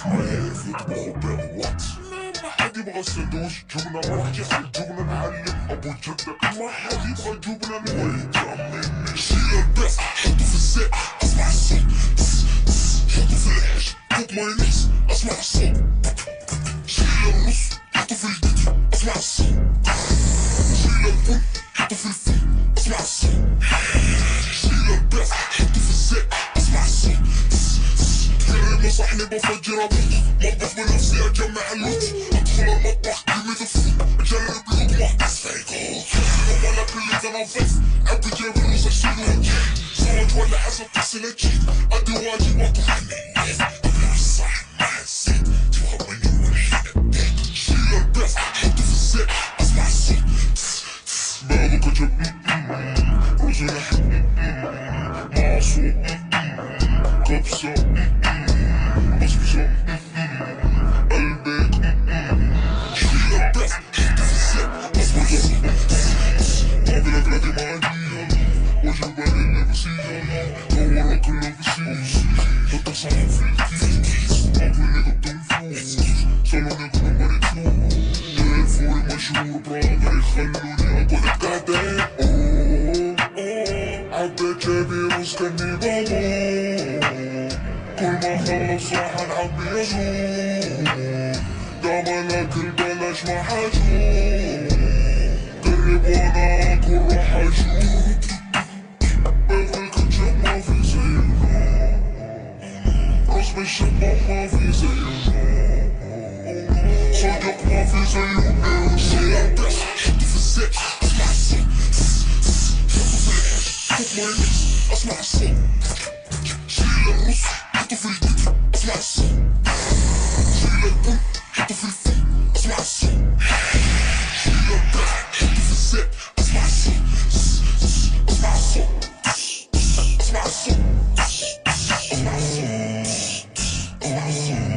عارف يطبخوا بالوقت. ما حد يبغى سندوتش جبنة مرحي على الجبنة نعلم أبو جدك. ما حد يبغى جبنة نويت مني. شيل البس حطه في الزيت أسمع الصوت. حطه في العيش حط مايونيز أسمع الصوت. شيل الرز حطه في الفيديو أسمع الصوت. شيل البن حطه في الفيل أسمع الصوت. شيل البس حطه في الزيت أسمع الصوت. كليب نصحني بفجر أبوط مطبخ بنفسي أجمع اللوت. أدخل المطبخ gimme the food أجرب لقمة أسفيكوت. وأنا كل تنفس عبي جيب الروس أشيل وجهي. زوج ولا حسب تغسل الجيب أدي واجب أطلع النيف. أنا الصح مع الزيت تبغى مني والحين. شيل البس حطه في الزيت أسمع الصوت. بعض كتب رز لحم مع صوت كبسة بسبوسة قلبك. شيل البس حطه في الزيت أسمع الصوت. قابل أكلتي معاجية وجبة للبسية دورة كلها بسيس. حط صحن في الكيس قابلني قدام فلوس صالوني كله مريض فلوس. فوري مشهور برادر يخلوني أقول القعدة. عبيت جيبي روز كني بابا. كل ما خلص صحن عمي يزور. دام الأكل بلاش ما حجور. قرب وانا اكل راح اشوف. بغلي كاتشب ما في زينا. رز بالشباب ما في زينا. صدق ما في زينا. شيل البس حطه في الزيت اسمع الصوت. حطه في العيش حط مايونيز اسمع الصوت. شيل الرز حطه في الفيديو اسمع الصوت. شيل البن حطه في الفيل اسمع الصوت. شيل البس حطه في الزيت اسمع الصوت. اسمع الصوت. اسمع الصوت. اسمع الصوت. اسمع الصوت.